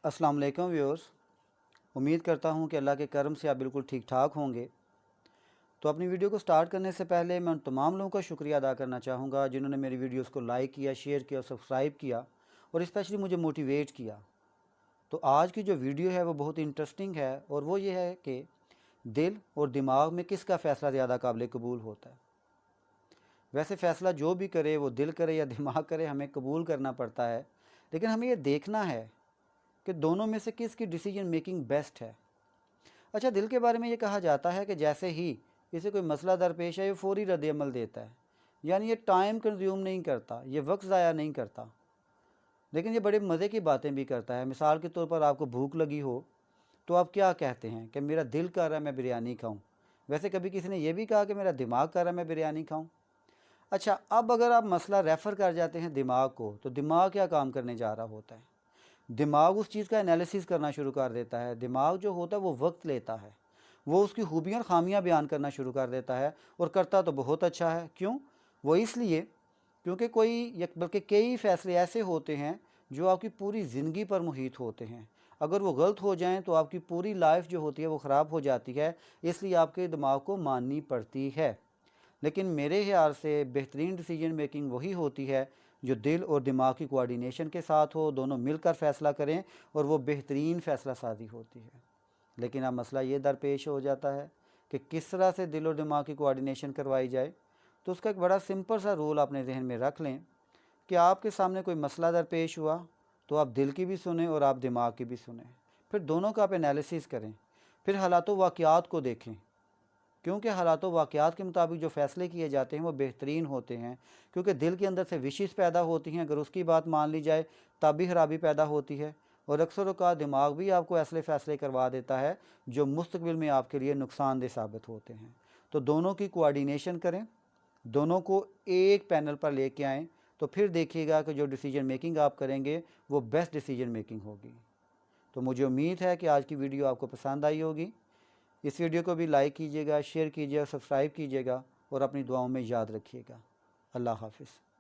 अस्सलाम वालेकुम व्यूअर्स। उम्मीद करता हूँ कि अल्लाह के करम से आप बिल्कुल ठीक ठाक होंगे। तो अपनी वीडियो को स्टार्ट करने से पहले मैं उन तमाम लोगों का शुक्रिया अदा करना चाहूँगा जिन्होंने मेरी वीडियोस को लाइक किया, शेयर किया और सब्सक्राइब किया और स्पेशली मुझे मोटिवेट किया। तो आज की जो वीडियो है वो बहुत इंटरेस्टिंग है और वो ये है कि दिल और दिमाग में किसका फ़ैसला ज़्यादा काबिल कबूल होता है। वैसे फ़ैसला जो भी करे, वो दिल करे या दिमाग करे, हमें कबूल करना पड़ता है, लेकिन हमें ये देखना है कि दोनों में से किसकी डिसीजन मेकिंग बेस्ट है। अच्छा, दिल के बारे में ये कहा जाता है कि जैसे ही इसे कोई मसला दरपेश है, ये फ़ौरी रद्द अमल देता है, यानी ये टाइम कंज्यूम नहीं करता, ये वक्त ज़ाया नहीं करता, लेकिन ये बड़े मज़े की बातें भी करता है। मिसाल के तौर पर आपको भूख लगी हो तो आप क्या कहते हैं कि मेरा दिल कर रहा है मैं बिरयानी खाऊं। वैसे कभी किसी ने यह भी कहा कि मेरा दिमाग कर रहा है मैं बिरयानी खाऊं। अच्छा, अब अगर आप मसला रेफ़र कर जाते हैं दिमाग को, तो दिमाग क्या काम करने जा रहा होता है? दिमाग उस चीज़ का एनालिसिस करना शुरू कर देता है। दिमाग जो होता है वो वक्त लेता है, वो उसकी खूबियाँ और ख़ामियाँ बयान करना शुरू कर देता है, और करता तो बहुत अच्छा है। क्यों? वो इसलिए क्योंकि कोई या बल्कि कई फ़ैसले ऐसे होते हैं जो आपकी पूरी ज़िंदगी पर मुहित होते हैं। अगर वो गलत हो जाएं तो आपकी पूरी लाइफ जो होती है वो ख़राब हो जाती है, इसलिए आपके दिमाग को माननी पड़ती है। लेकिन मेरे ख्याल से बेहतरीन डिसीजन मेकिंग वही होती है जो दिल और दिमाग की कोऑर्डिनेशन के साथ हो, दोनों मिलकर फ़ैसला करें और वो बेहतरीन फ़ैसला साजी होती है। लेकिन अब मसला ये दरपेश हो जाता है कि किस तरह से दिल और दिमाग की कोऑर्डिनेशन करवाई जाए। तो उसका एक बड़ा सिंपल सा रूल अपने जहन में रख लें कि आपके सामने कोई मसला दरपेश हुआ तो आप दिल की भी सुने और आप दिमाग की भी सुने, फिर दोनों का आप एनालिसिस करें, फिर हालातों वाक़यात को देखें, क्योंकि हालातों वाक़यात के मुताबिक जो फ़ैसले किए जाते हैं वो बेहतरीन होते हैं। क्योंकि दिल के अंदर से विशेस पैदा होती हैं, अगर उसकी बात मान ली जाए तब भी खराबी पैदा होती है, और अक्सर औक़ात दिमाग भी आपको ऐसे फ़ैसले करवा देता है जो मुस्तक़बिल में आपके लिए नुकसानदेह साबित होते हैं। तो दोनों की कोऑर्डिनेशन करें, दोनों को एक पैनल पर लेके आएँ, तो फिर देखिएगा कि जो डिसीजन मेकिंग आप करेंगे वो बेस्ट डिसीजन मेकिंग होगी। तो मुझे उम्मीद है कि आज की वीडियो आपको पसंद आई होगी। इस वीडियो को भी लाइक कीजिएगा, शेयर कीजिएगा, सब्सक्राइब कीजिएगा और अपनी दुआओं में याद रखिएगा। अल्लाह हाफ़िज़।